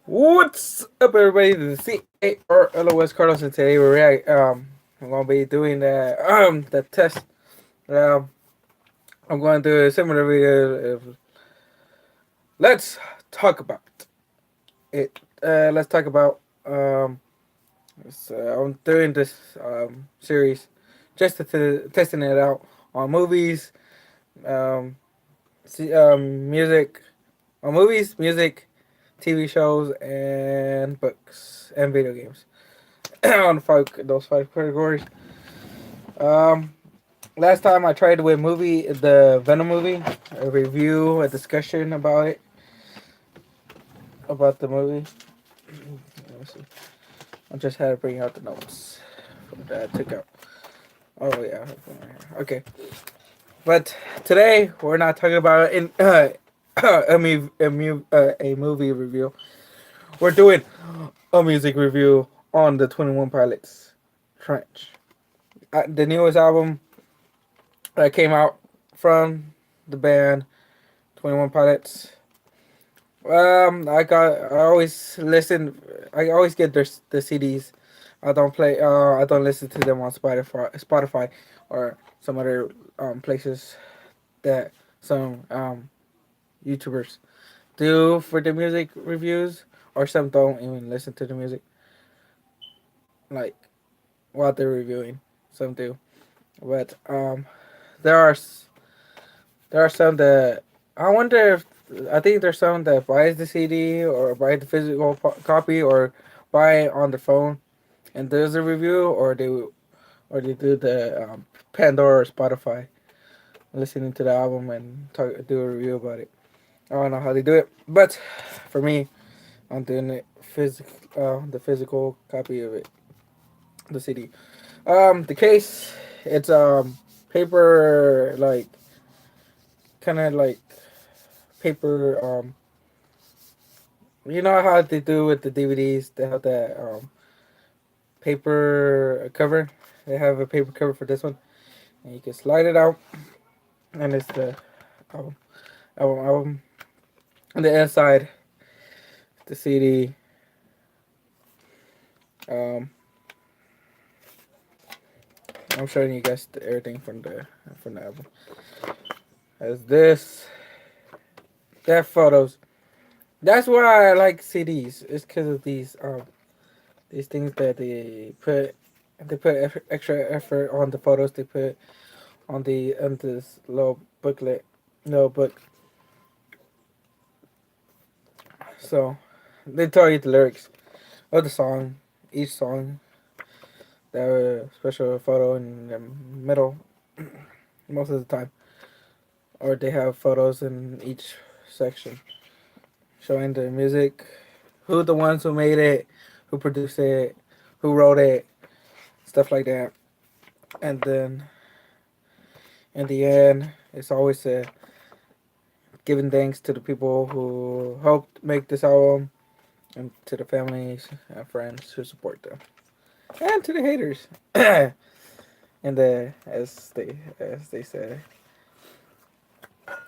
What's up, everybody? This is CARLOS Carlos, and today I'm gonna be doing the test. Um, I'm going to do a similar video. Let's talk about it. Let's talk about I'm doing this series just testing it out on movies, um, music, on movies, music, TV shows, and books and video games. On those five categories. Um, Last time I tried with the Venom movie, a review, a discussion about the movie. Let me see. I just had to bring out the notes that I took out. Oh yeah, okay. But today we're not talking about a movie review. We're doing a music review on the 21 Pilots Trench. The newest album that came out from the band 21 Pilots. I always listen. I always get the CDs. I don't play. I don't listen to them on Spotify, or some other places that some YouTubers do for the music reviews, or some don't even listen to the music like while they're reviewing. Some do, but there are there are some that I wonder if I think there's some that buys the CD or buy the physical copy or buy it on the phone and does a review, or they do the Pandora or Spotify, listening to the album and do a review about it. I don't know how they do it, but for me, I'm doing it the physical copy of it, the CD. The case, it's paper, like kind of like paper. You know how they do with the DVDs? They have that paper cover. They have a paper cover for this one, and you can slide it out, and it's the album. Album. On the inside, the CD. Um, I'm showing you guys everything from the album. As this, that photos. That's why I like CDs. It's because of these things that they put extra effort on the photos they put on this little book. So they tell you the lyrics of the song, each song. They have a special photo in the middle most of the time, or they have photos in each section showing the music, who the ones who made it, who produced it, who wrote it, stuff like that. And then in the end, it's always giving thanks to the people who helped make this album, and to the families and friends who support them, and to the haters. And as they say,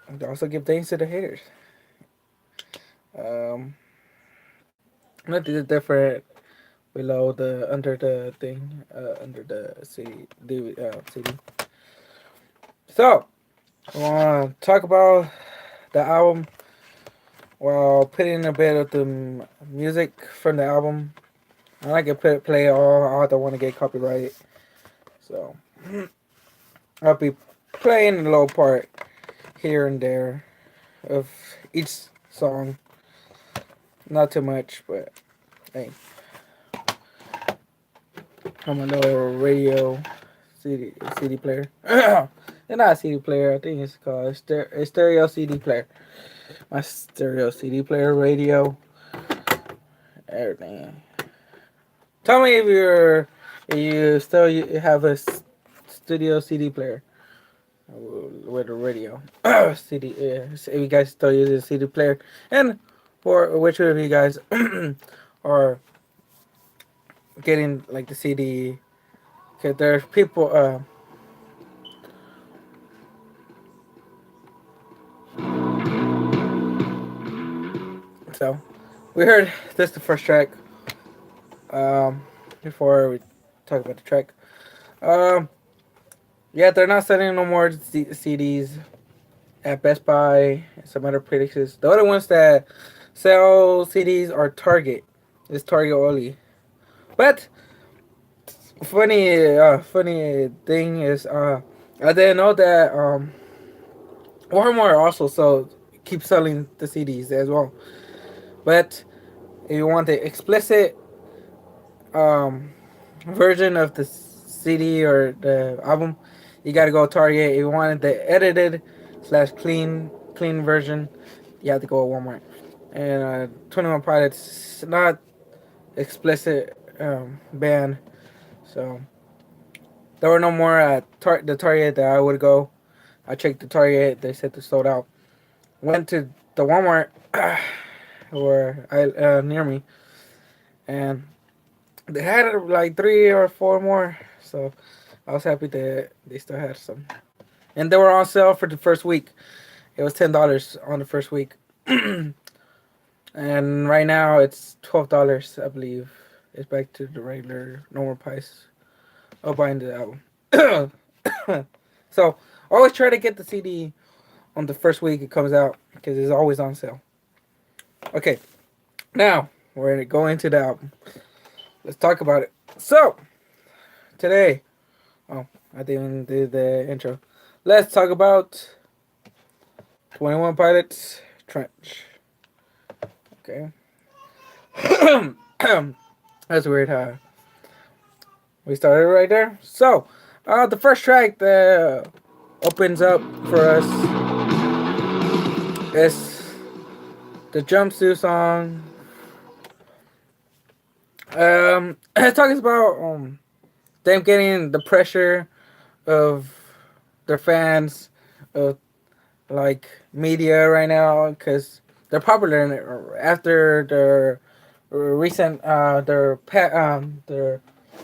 and also give thanks to the haters. Um, Not different below the under the thing under the CD. So I want to talk about the album while putting a bit of the music from the album. I like to play all. I don't want to get copyrighted, so I'll be playing a little part here and there of each song. Not too much, but hey, on my little radio CD player. It's not a CD player. I think it's called a stereo CD player. My stereo CD player, radio, everything. Tell me if you still have a studio CD player with a radio CD. If you guys still use a CD player, and for which of you guys are getting like the CD? Cause there's people. So We heard this the first track. Um, Before we talk about the track, um, yeah, they're not selling no more CDs at Best Buy and some other places. The other ones that sell CDs are Target. It's Target only. But funny thing is, I didn't know that Walmart also keep selling the CDs as well. But if you want the explicit um, version of the CD or the album, you gotta go Target. If you wanted the edited slash clean version, you have to go Walmart. And 21 Pilots not explicit ban, so there were no more at the Target that I would go. I checked the Target; they said they sold out. Went to the Walmart where I near me, and they had like three or four more. So I was happy that they still had some, and they were on sale for the first week. It was $10 on the first week, and right now it's $12, I believe. It's back to the regular normal price of buying the album. So always try to get the CD on the first week it comes out because it's always on sale. Okay, now we're going to the album. Let's talk about it. So today, oh, I didn't do the intro. Let's talk about 21 Pilots Trench. Okay. That's weird how we started right there. So, the first track that opens up for us is the Jumpsuit song. It talks about them getting the pressure of their fans, of like media right now, because they're popular after their recent their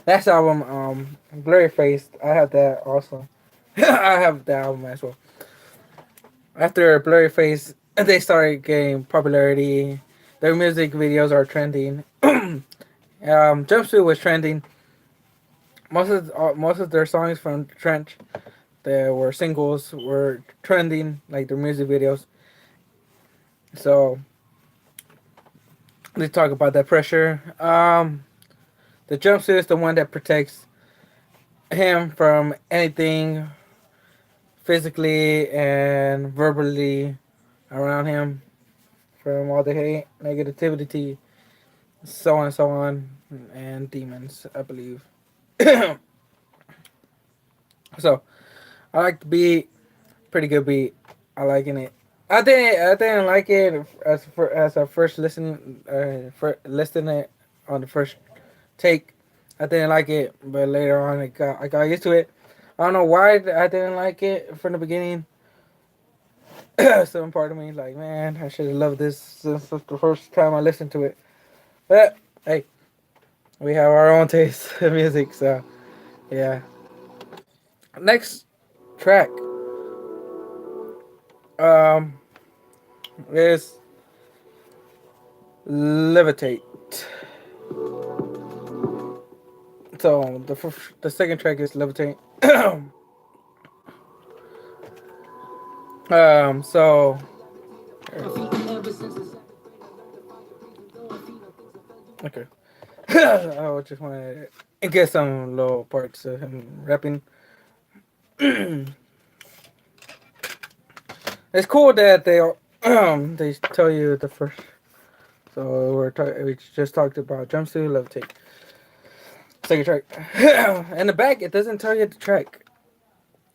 last album, Blurry Face. I have that also. I have that album as well. After Blurry Face, they started getting popularity. Their music videos are trending. Jumpsuit was trending. Most of their songs from Trench that were singles were trending, like their music videos. So let's talk about that pressure. The jumpsuit is the one that protects him from anything physically and verbally around him, from all the hate, negativity, so on, and demons, I believe. So I like the beat, pretty good beat. I liking it. I didn't like it as I first listened it on the first take. I didn't like it, but later on I got used to it. I don't know why I didn't like it from the beginning. Some part of me like, man, I should have loved this since the first time I listened to it. But hey, we have our own taste in music, so yeah. Next track um is Levitate. So the second track is Levitate. So okay. I just want to get some little parts of him rapping. It's cool that they tell you the first. So we just talked about Jumpsuit Levitate. Second track. In the back, it doesn't tell you the track.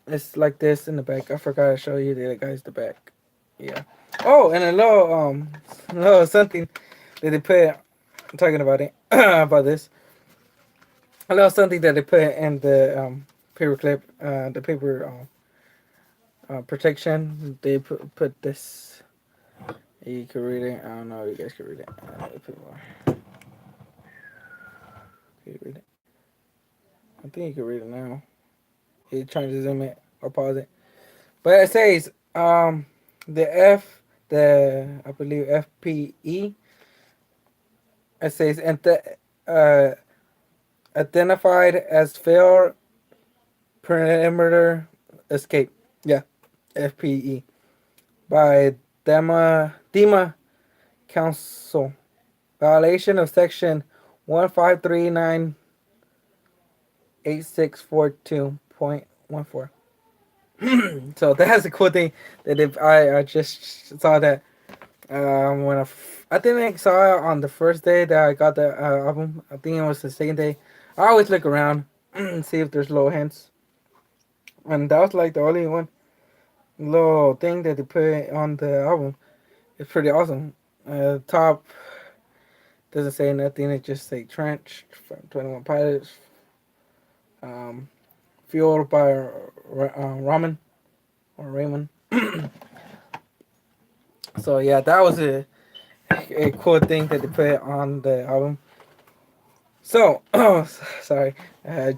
It's like this in the back. I forgot to show you the guys the back. Yeah. Oh, and a little something that they put. I'm talking about it about this. A little something that they put in the paper clip, the paper protection. They put this. You can read it. I don't know if you guys can read it. Put more. Can you read it? I think you can read it now. You're trying to zoom it or pause it. But it says the I believe FPE It says uh, identified as failed perimeter escape. Yeah, FPE by Dema Council. Violation of section 15398642.14. So that's a cool thing that if I just saw that when I think I saw it on the first day that I got the album. I think it was the second day. I always look around and see if there's little hints, and that was like the only one little thing that they put on the album. It's pretty awesome. Top doesn't say nothing. It just say Trench from 21 Pilots. Um, Fueled by Ramen or Raymond. So yeah, that was a cool thing that they put on the album. So, oh, sorry, I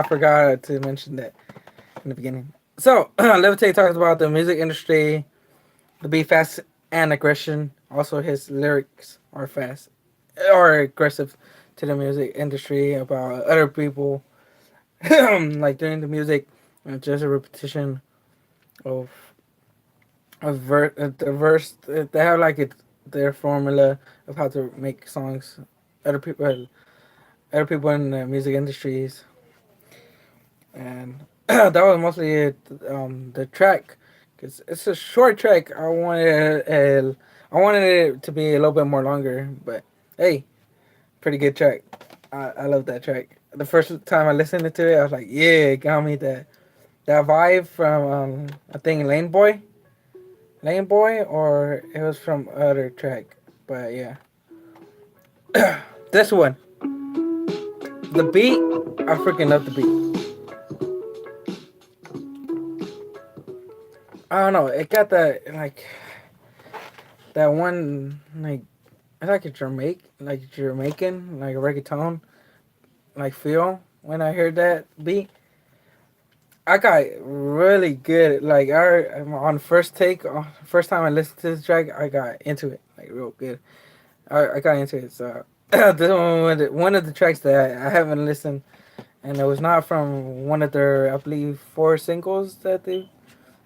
forgot to mention that in the beginning. So, Levitate talks about the music industry, the beat fast and aggression. Also, his lyrics are fast or aggressive to the music industry about other people, like during the music, just a repetition of the verse. They have like their formula of how to make songs. Other people, other people in the music industries, and that was mostly it. The track, because it's a short track. I wanted it to be a little bit more longer, but hey, pretty good track. I love that track. The first time I listened to it, I was like, yeah, it got me that vibe from I think Lane Boy, or it was from other track. But yeah, this one, the beat, I freaking love the beat. I don't know, it got that one like it's like a Jamaican like a reggaeton like feel when I heard that beat. I got really good like on first take first time I listened to this track I got into it like real good. I got into it. So this one of the tracks that I haven't listened, and it was not from one of their, I believe, 4 singles that they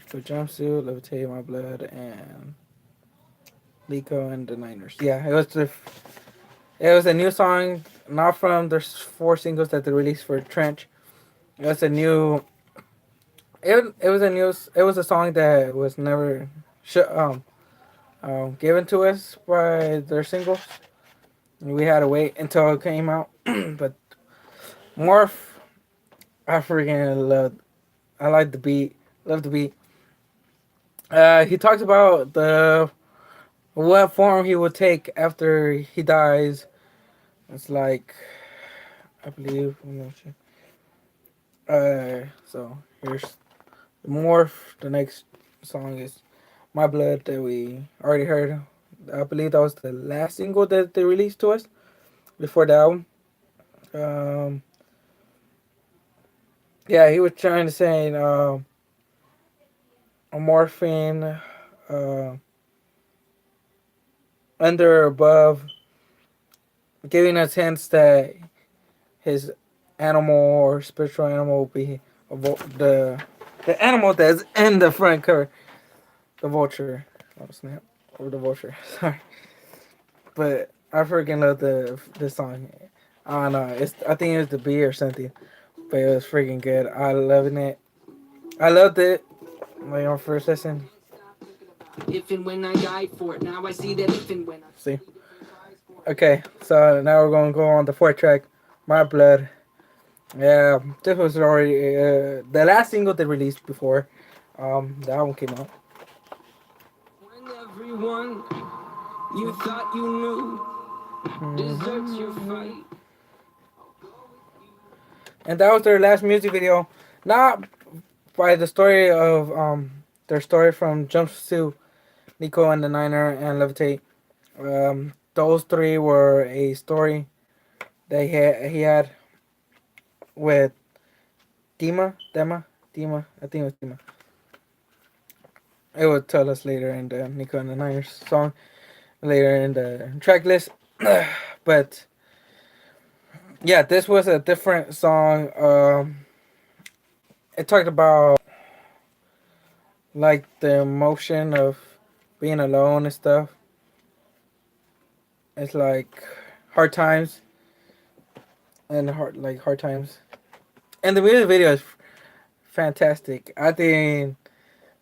for Jumpsuit, Levitate My Blood, and Lico and the Niners. Yeah, it was a new song, not from their 4 singles that they released for Trench. It was a new. It was a song that was never given to us by their singles. We had to wait until it came out, but Morph, I freaking love. I like the beat. Love the beat. He talks about the what form he will take after he dies. It's like, I believe. So here's the Morph. The next song is My Blood that we already heard. I believe that was the last single that they released to us before the album. Um, yeah, he was trying to say morphine uh, under or above, giving us hints that his animal or spiritual animal will be the animal that's in the front cover, the vulture. Oh snap! Or the vulture. Sorry, but I freaking love the song. I don't know. I think it was the beat or something, but it was freaking good. I loving it. I loved it. Like on first listen. If and when I died for it, now I see that if and when I see. Okay, so now we're gonna go on the fourth track, My Blood. Yeah, this was already the last single they released before the album came out. When everyone you thought you knew deserts your fight. And that was their last music video. Not by the story of their story from Jumpsuit, Nico and the Niner, and Levitate. Those three were a story that he had with Dima. I think it was Dima. It will tell us later in the Nico and the Niners song, later in the track list. But yeah, this was a different song. It talked about like the emotion of being alone and stuff. It's like hard times and hard times. And the music video is fantastic. I didn't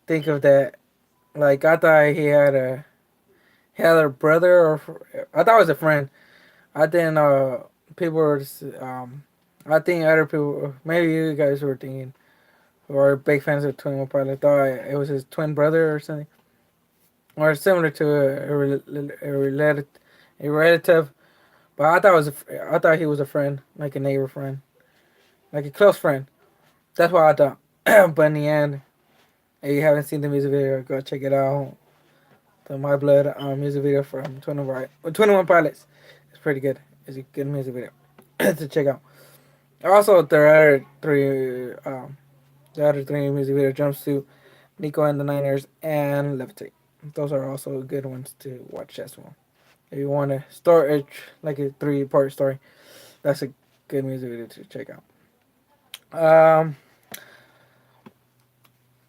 think of that. Like I thought he had a brother or I thought it was a friend. I didn't people were I think other people maybe you guys were thinking who are big fans of 21 Pilots thought it was his twin brother or something or similar to a relative. But I thought he was a friend, like a neighbor friend, like a close friend. That's what I thought. But in the end, if you haven't seen the music video, go check it out. The My Blood music video from 21 Pilots. It's pretty good. It's a good music video to check out. Also, the other three music videos, Jumpsuit, Nico and the Niners, and Levitate. Those are also good ones to watch as well. If you want a story, like a 3-part story, that's a good music video to check out.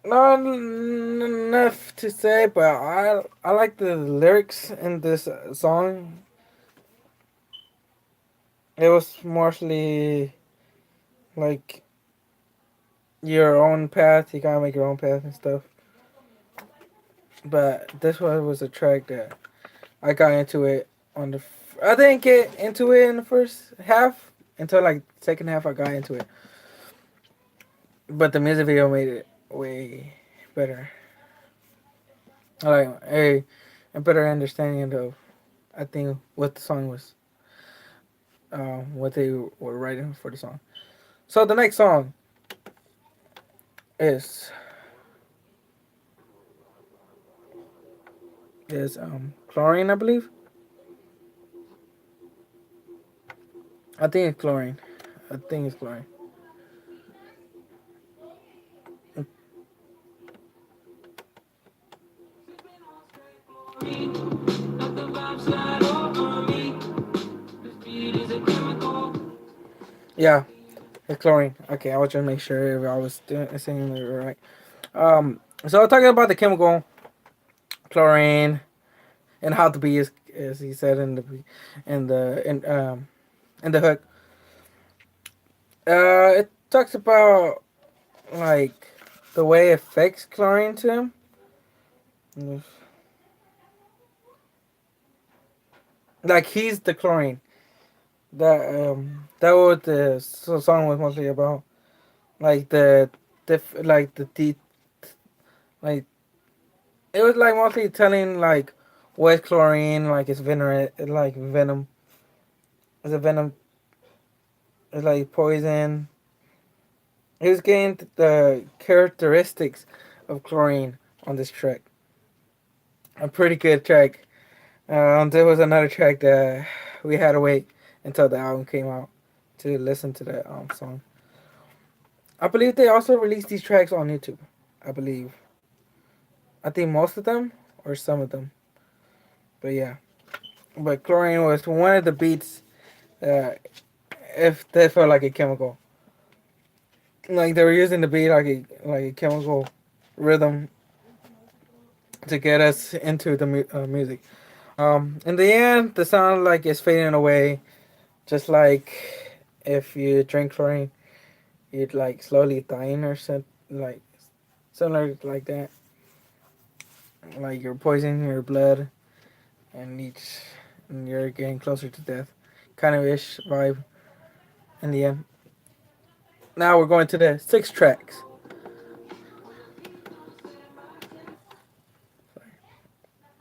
Not enough to say, but I like the lyrics in this song. It was mostly like your own path. You gotta make your own path and stuff. But this one was a track that I got into it on the. I didn't get into it in the first half until like second half. I got into it, but the music video made it way better. Like a better understanding of I think what the song was, what they were writing for the song. So the next song is Chlorine, I believe. I think it's Chlorine. I think it's Chlorine. Yeah, it's Chlorine. Okay, I was trying to make sure if I was saying it right. So talking about the chemical chlorine and how to be as he said in the hook. It talks about like the way it affects chlorine to him. Like he's the chlorine. That what the song was mostly about. Like like the deep, like it was like mostly telling like what chlorine like it's venom like venom. It's a venom. It's like poison. He was getting the characteristics of chlorine on this track. A pretty good track. There was another track that we had to wait until the album came out to listen to that song. I believe they also released these tracks on YouTube. I believe. I think most of them or some of them. But yeah. But chlorine was one of the beats if they felt like a chemical. Like they were using the beat like a chemical rhythm to get us into the music. In the end, the sound like is fading away, just like if you drink chlorine, you'd like slowly dying or something like similar like that. Like you're poisoning your blood, and you're getting closer to death, kind of ish vibe. In the end, now we're going to the 6 tracks.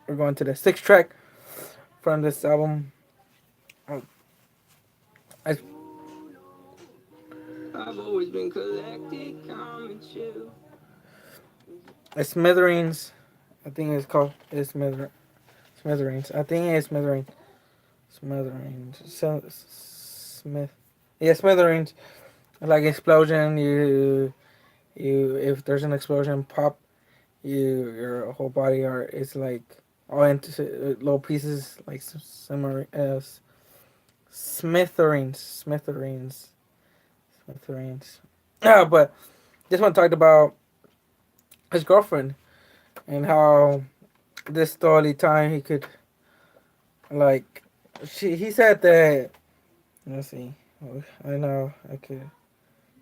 We're going to the 6 track from this album. I, I've always been collected, calm and chill. It's Smithereens. I think it's called Smithereens. I think it's Smithereens. Smithereens. Smith. Yeah, Smithereens. Like explosion. You. If there's an explosion, pop. Your whole body are. It's like all into little pieces, like similar as Smithereens. But this one talked about his girlfriend and how this the only time he could like. He said that. Let's see. I know I could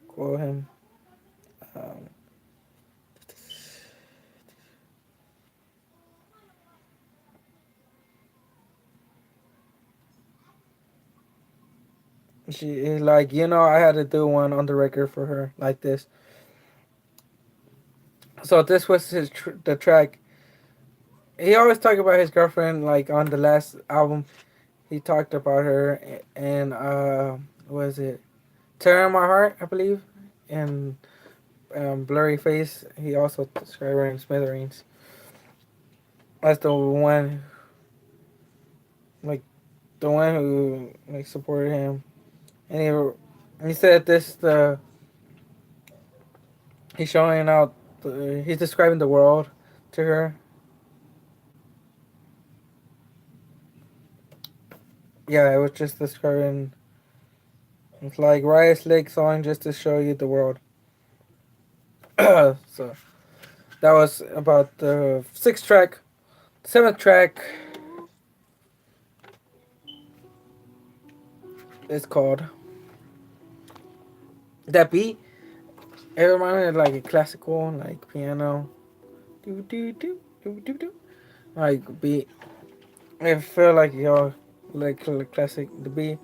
quote him. Um, she is like, I had to do one on the record for her like this. So this was the track. He always talked about his girlfriend. Like on the last album, he talked about her and was it "Tearing My Heart," I believe, and "Blurry Face." He also described her in "Smithereens." That's the one, like the one who like supported him, and he said this the he's showing out. He's describing the world to her. Yeah, it was just describing. It's like Riot Lake song just to show you the world. So that was about the sixth track. Seventh track is called that beat. It reminded me of like a classical, like piano, do do do do do do, like beat. It felt like like classic the beat.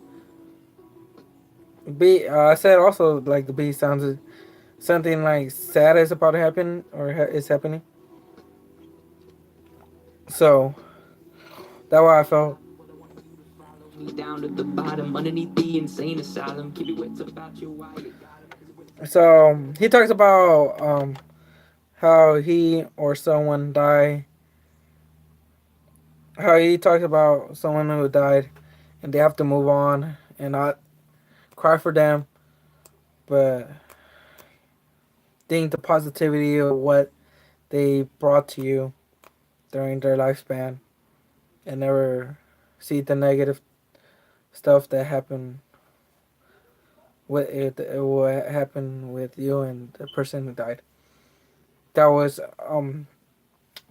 Beat. I said also like the beat sounded something like sad is about to happen or is happening. So that's why I felt. Down to the bottom, underneath the insane asylum. Keep your wits about you while you got. So he talks about how he or someone die. How he talks about someone who died, and they have to move on and not cry for them, but think the positivity of what they brought to you during their lifespan, and never see the negative stuff that happened what happened with you and the person who died. That was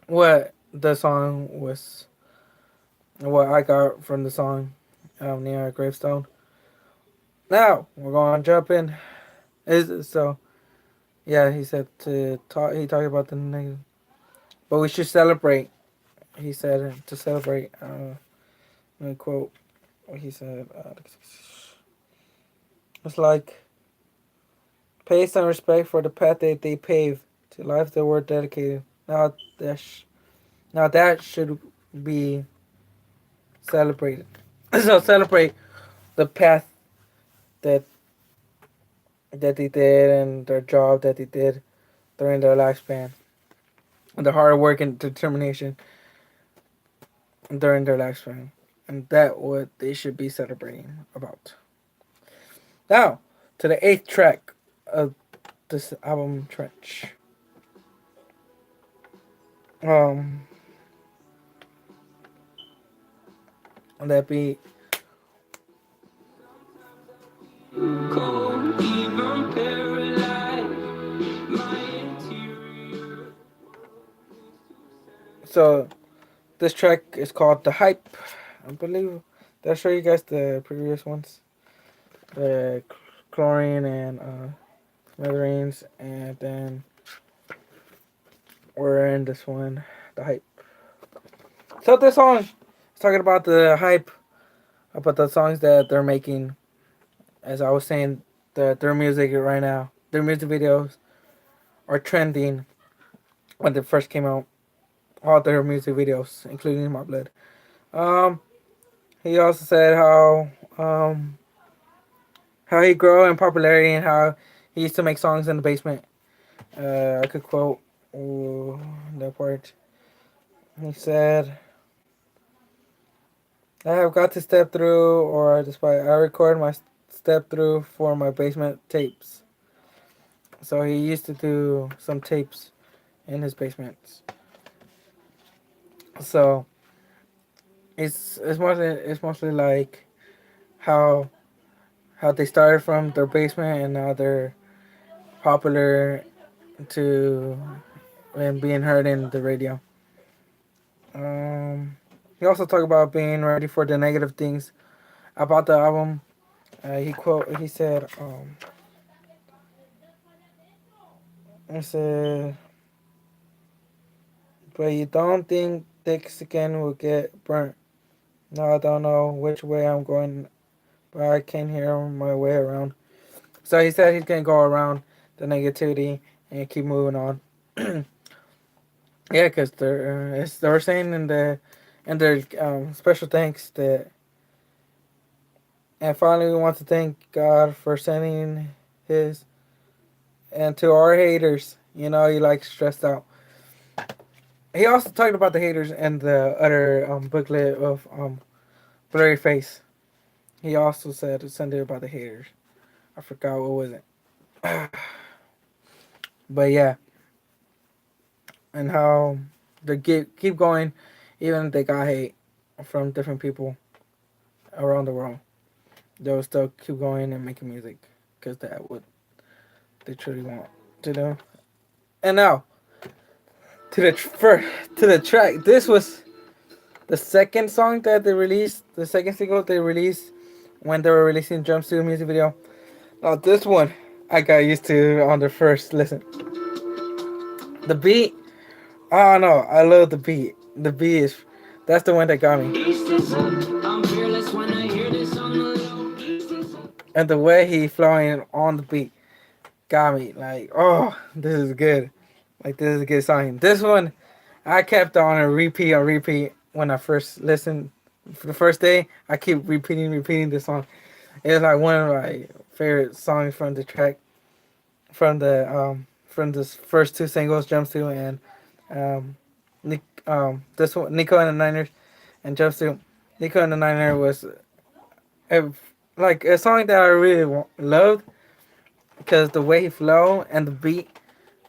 what the song was. What I got from the song, near a gravestone. Now we're going to jump in. Is so yeah. He said to talk. He talked about the negative, but we should celebrate. He said to celebrate. Let me quote what he said. It's like pay some respect for the path that they paved to life they were dedicated. Now that should be celebrated. So celebrate the path that they did and their job that they did during their lifespan, and the hard work and determination during their lifespan, and that what they should be celebrating about. Now to the eighth track of this album, Trench. Um, that beat. Cold, even paralyzed, my interior. So this track is called "The Hype." I believe. Did I show you guys the previous ones? The chlorine and smithereens, and then we're in this one, "The Hype." So this song is talking about the hype, about the songs that they're making. As I was saying, their music right now, their music videos are trending when they first came out. All their music videos, including My Blood. Um, he also said how he grew in popularity and how he used to make songs in the basement. I could quote that part. He said, "I have got to step through, or despite I record my step through for my basement tapes." So he used to do some tapes in his basements. So it's mostly like how how they started from their basement and now they're popular to and being heard in the radio. Um, he also talked about being ready for the negative things about the album. He said he said, but you don't think thick skin will get burnt. No, I don't know which way I'm going, but I can hear my way around. So he said he's gonna go around the negativity and keep moving on. Yeah, because they're saying in their special thanks that, and finally we want to thank God for sending His, and to our haters. You know, he like stressed out. He also talked about the haters and the other booklet of Blurry Face. He also said something about the haters. I forgot what was it. But yeah, and how they keep going, even if they got hate from different people around the world. They'll still keep going and making music because that's what they truly want to do. And now to the track. This was the second song that they released, the second single they released when they were releasing Jumpsuit music video. Now this one I got used to on the first listen. The beat, I don't know, I love the beat. The beat is that's the one that got me. And the way he flowing on the beat got me like, oh, this is good. Like this is a good song. This one I kept on on repeat when I first listened. For the first day, I keep repeating this song. It was like one of my favorite songs from the track, from the first two singles, Jumpsuit and this one, Nico and the Niners and Jumpsuit. Nico and the Niner was a, like a song that I really loved because the way he flowed and the beat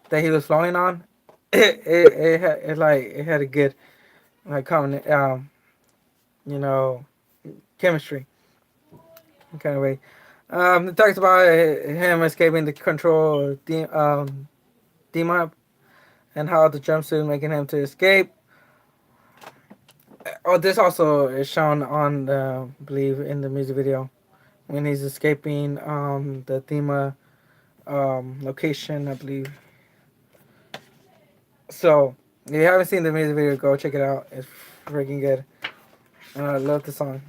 that he was flowing on, it had a good like common you know chemistry kind of way. It talks about him escaping the control of Dima and how the jumpsuit making him to escape. Oh, this also is shown on the I believe in the music video when he's escaping the Dima location, I believe. So if you haven't seen the music video, go check it out. It's freaking good. I love the song.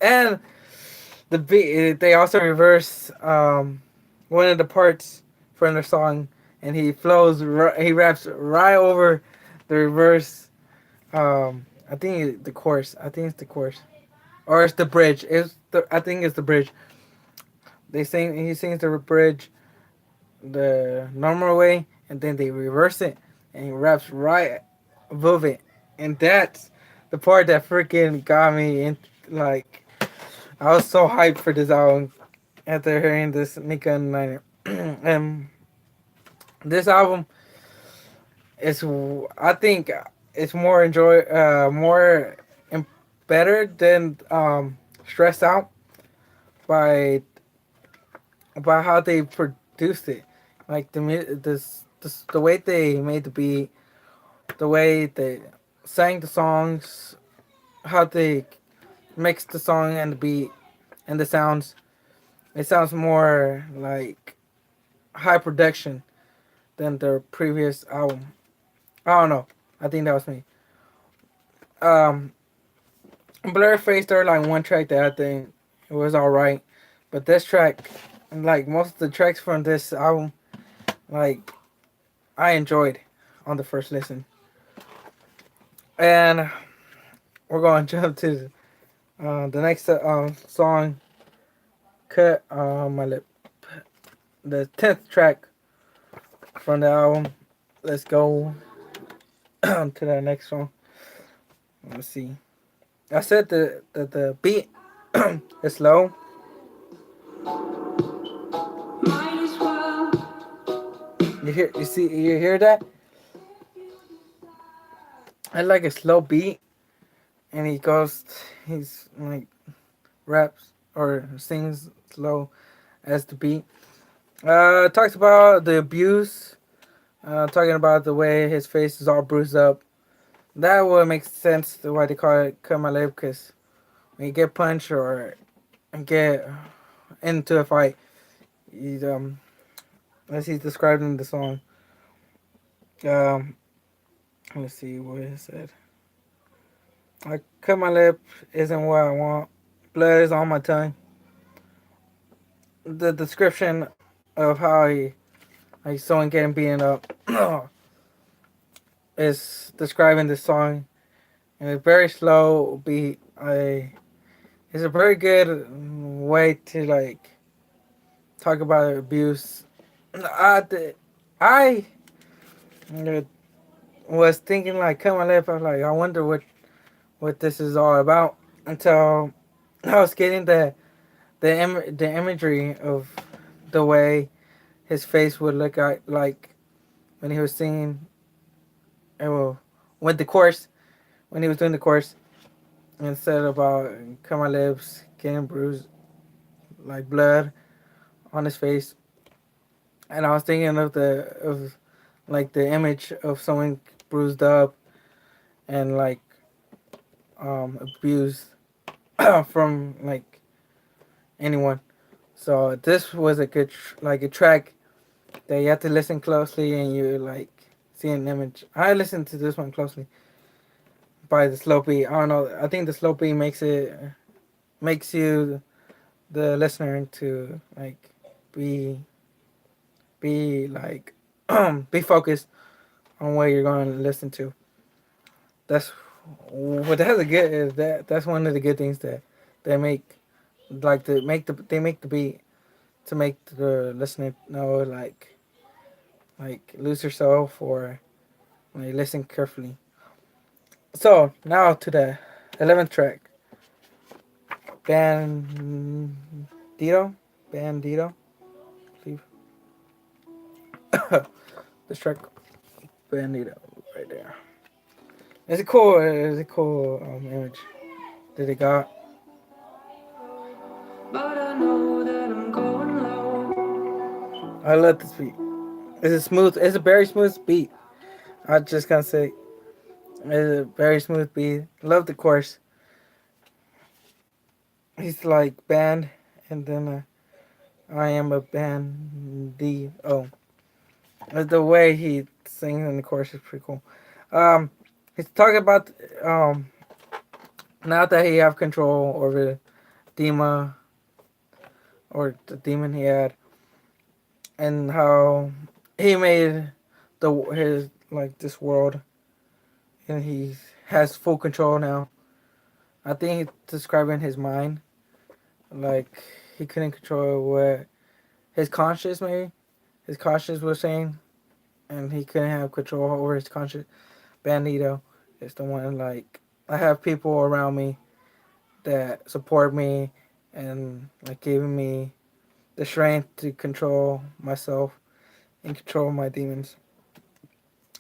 And the beat, they also reverse one of the parts from the song, and he he raps right over the reverse. I think the chorus. I think it's the chorus, or it's the bridge. I think it's the bridge. He sings the bridge the normal way, and then they reverse it, and he raps right above it, and that's the part that freaking got me in. Like I was so hyped for this album after hearing this Nika and Niner. And this album is, I think, it's more better than Stressed Out by how they produced it, like the way they made the beat, the way they sang the songs, how they mixed the song and the beat and the sounds. It sounds more like high production than their previous album. I don't know. I think that was me. Um, Blurface, there like one track that I think it was alright, but this track, like most of the tracks from this album, like I enjoyed on the first listen. And we're going to jump to the next song, cut my lip, the 10th track from the album. Let's go to the next song. Let's see. I said the beat is slow. You hear that? I like a slow beat, and he's like raps. or sings slow as the beat. Talks about the abuse. Talking about the way his face is all bruised up. That would make sense to why they call it cut my lip, because when you get punched or get into a fight, you, as he's described in the song, um, let's see what he said. I cut my lip isn't what I want. Blood is on my tongue. The description of how he, like someone getting beaten up, is describing the song in a very slow beat. It's a very good way to like talk about abuse. I was thinking like cut my lip. I was like, I wonder what this is all about until I was getting the imagery of the way his face would look like when he was singing. Well, with the chorus, when he was doing the chorus, instead about cut my lips, getting bruised, like blood on his face, and I was thinking of like the image of someone bruised up and like abused from like anyone. So this was a good like a track that you have to listen closely and you like see an image. I listened to this one closely by the slow beat. I don't know. I think the slow beat makes you the listener to like be like be focused on what you're going to listen to. That's what that's a good is that's one of the good things that they make like to make they make the beat to make the listener know like lose yourself or like, listen carefully. So now to the 11th track, Bandito, Bandito, I believe. This track, Bandito, right there. It's a cool image that they got. But I know that I'm going low. I love this beat. It's a smooth. It's a very smooth beat. I just gonna say it's a very smooth beat. Love the chorus. He's like band, and then I am a band D. Oh, the way he sings in the chorus is pretty cool. Um, he's talking about now that he have control over Dima or the demon he had, and how he made his like this world, and he has full control now. I think he's describing his mind, like he couldn't control what his conscious maybe his conscious was saying, and he couldn't have control over his conscious. Bandito is the one like I have people around me that support me and like giving me the strength to control myself and control my demons.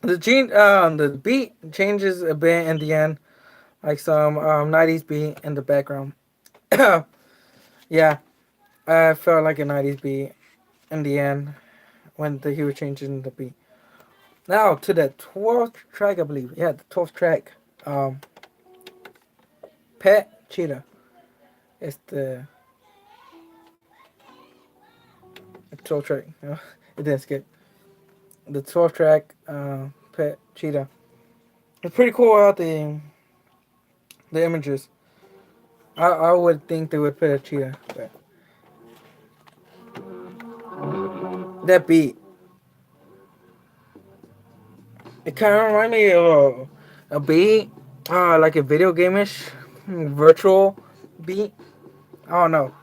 The beat changes a bit in the end, like some 90s beat in the background. Yeah, I felt like a 90s beat in the end when he was changing the beat. Now to the 12th track, I believe. Yeah, the 12th track. Um, Pet Cheetah. It's the 12th track. It didn't skip. The 12th track, Pet Cheetah. It's pretty cool out the images. I would think they would put a cheetah, but that beat, it kind of reminded me of a beat, like a video game-ish, virtual beat. I don't know.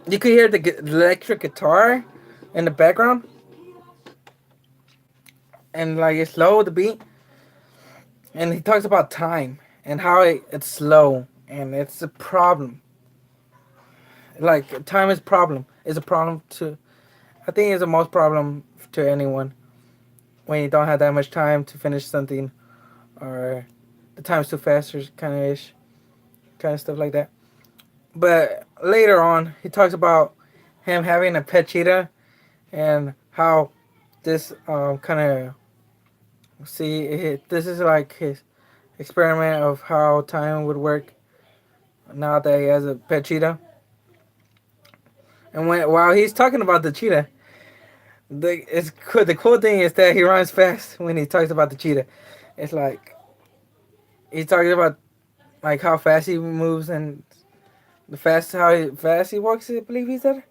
You could hear the electric guitar in the background, and like it's slow the beat, and he talks about time and how it's slow and it's a problem. Like time is a problem. It's a problem to I think it's the most problem to anyone. when you don't have that much time to finish something, or the time's too fast, or kind of ish, kind of stuff like that. But later on, he talks about him having a pet cheetah and how this kind of this is like his experiment of how time would work now that he has a pet cheetah. And while he's talking about the cheetah, the cool thing is that he runs fast when he talks about the cheetah. It's like he talks about like how fast he moves and fast he walks. I believe he said.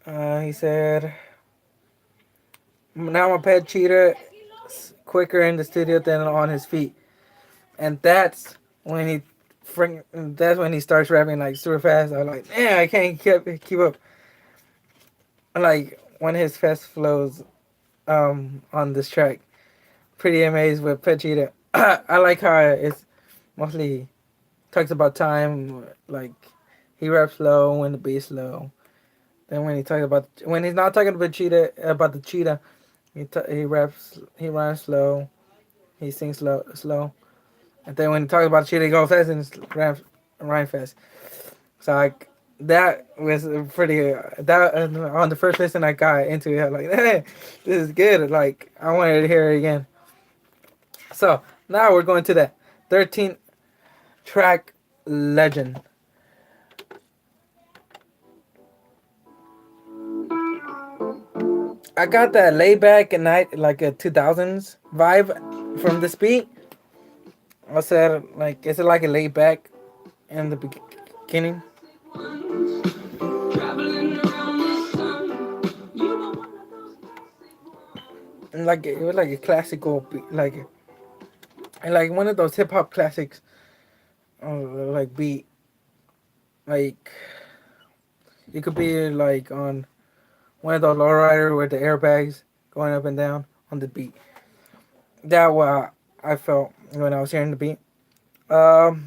He said, "Now my pet cheetah is quicker in the studio than on his feet," and when he that's when he starts rapping like super fast. I'm like, man, I can't keep up. Like one of his fast flows on this track. Pretty amazed with Pet Cheetah. I like how it's mostly talks about time. Like he raps slow when the beat's low. Then when he's not talking about the cheetah, he runs slow. He sings slow. And then when he talks about the cheetah, he goes fast and raps rhyme fast. So like that was pretty that on the first listen I got into it, like, hey, this is good. Like I wanted to hear it again. So now we're going to the 13th track, Legend. I got that laid back and night like a 2000s vibe from this beat. I said like is it like a laid back in the beginning? And like it was like a classical beat, like one of those hip hop classics, like beat, like it could be like on one of those lowrider with the airbags going up and down on the beat. That what I felt when I was hearing the beat.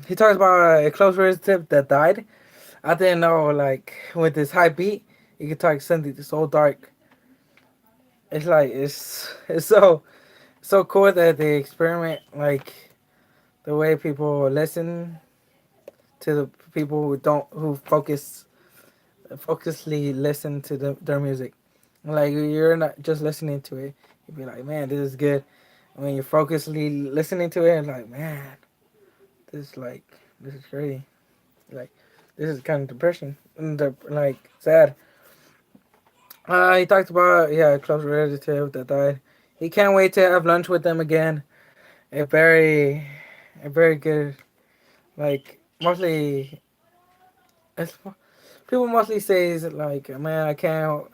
He talks about a close relative that died. I didn't know like with this high beat, you could talk something so dark. It's like it's so cool that they experiment like the way people listen to the people who focusly listen to their music. Like you're not just listening to it, you'd be like, man, this is good. And when you're focusly listening to it, like, man, this like this is crazy. Like this is kind of depression and like sad. He talked about a close relative that died. He can't wait to have lunch with them again. A very, a very good like mostly. It's, people mostly say like, man, I can't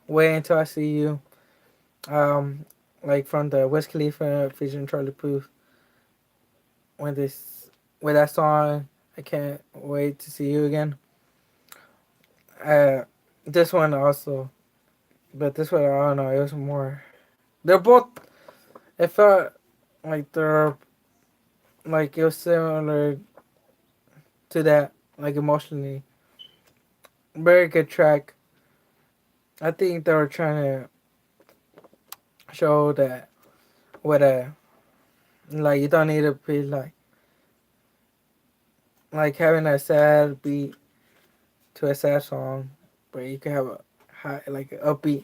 wait until I see you. Um, like from the Wiz Khalifa featuring Charlie Puth when this with that song, I can't wait to see you again. Uh, this one also, but this one I don't know. It was more. They're both. It felt like they're like it was similar to that, like emotionally. Very good track. I think they were trying to show that with a like you don't need to be like having a sad beat to a sad song, but you can have a high like an upbeat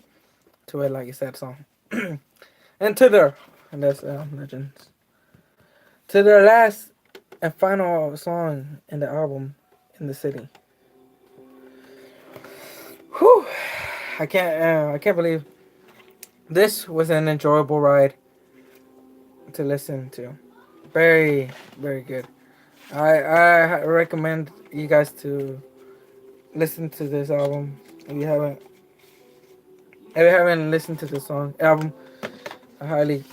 to it like a sad song. And to their and that's Legends. To their last and final song in the album, In the City. Whew. I can't believe this was an enjoyable ride to listen to. Very, very good. I recommend you guys to listen to this album if you haven't listened to the song album. I highly.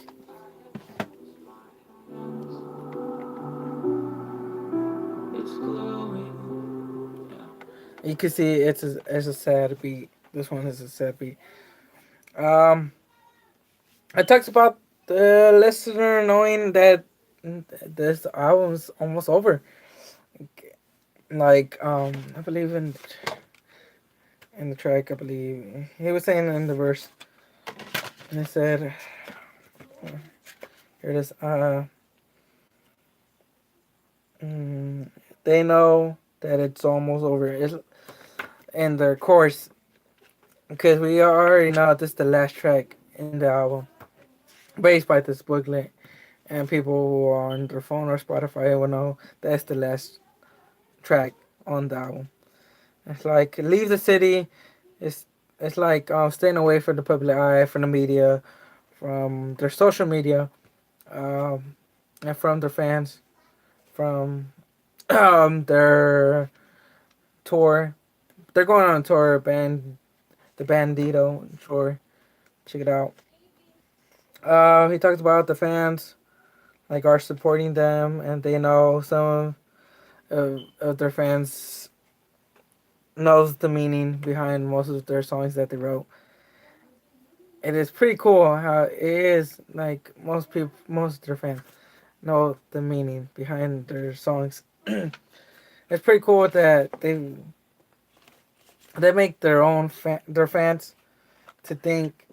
You can see it's a sad beat. This one is a sad beat. Um, it talks about the listener knowing that this album's almost over. Like I believe in the track. I believe he was saying in the verse, and he said, Here it is. They know that it's almost over. It's in their course because we already know this is the last track in the album, based by this booklet. And people who are on their phone or Spotify will know that's the last track on the album. It's like leave the city. It's it's like staying away from the public eye, from the media, from their social media, and from their fans, from their tour. They're going on a tour, the Bandito tour. Check it out. He talks about the fans like are supporting them, and they know some of their fans knows the meaning behind most of their songs that they wrote. It is pretty cool how it is like most of their fans know the meaning behind their songs. It's pretty cool that they make their fans to think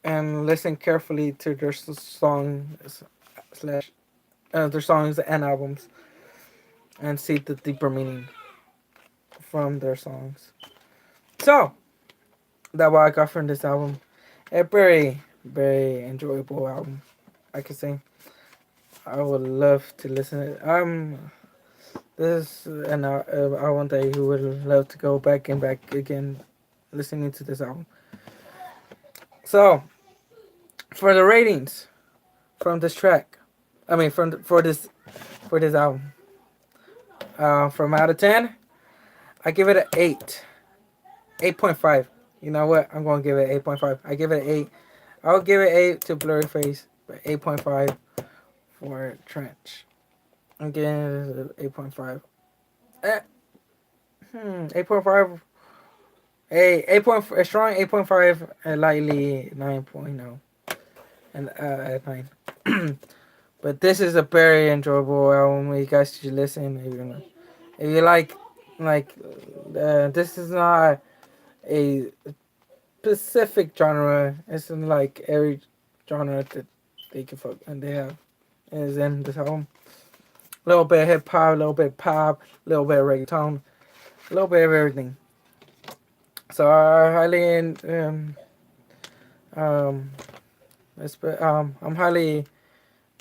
and listen carefully to their songs slash their songs and albums and see the deeper meaning from their songs. So that's what I got from this album. A very enjoyable album, I could say. I would love to listen to it. This is an album that you would love to go back and back again listening to this album. So for the ratings from this track, I mean for this album, from out of 10, I give it an 8, 8.5. You know what? I'm gonna give it 8.5. I give it an 8. I'll give it 8 to Blurry Face, but 8.5 for Trench. I'm giving it 8.5. 8.5. A strong 8.5 and lightly 9.0 and at 9. But this is a very enjoyable album. You guys should listen if you like this is not a specific genre. It's in like every genre that they can fuck and they have is in this album. A little bit of hip hop, a little bit of pop, a little bit of reggaeton, a little bit of everything. So I highly um I'm highly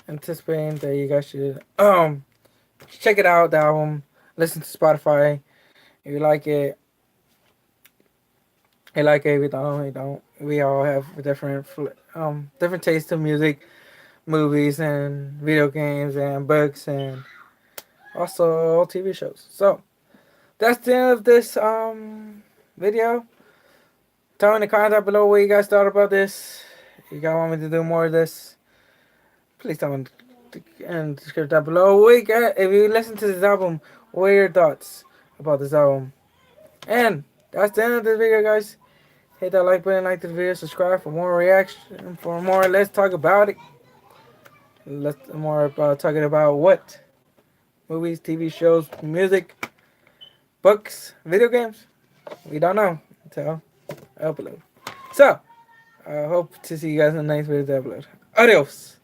anticipating that you guys should check it out, the album, listen to Spotify. If you like it, you like it. If you don't, you don't. We all have different tastes of music, movies, and video games, and books, and also TV shows. So that's the end of this video. Tell me in the comments down below what you guys thought about this. You guys want me to do more of this? Please tell me in the description down below. If you listen to this album, what are your thoughts about this album? And that's the end of this video, guys. Hit that like button, like this video, subscribe for more reaction, for more Let's Talk About It. Let's more about talking about what? Movies, TV shows, music, books, video games? We don't know until I upload. So, I hope to see you guys in the next video to upload. Adios!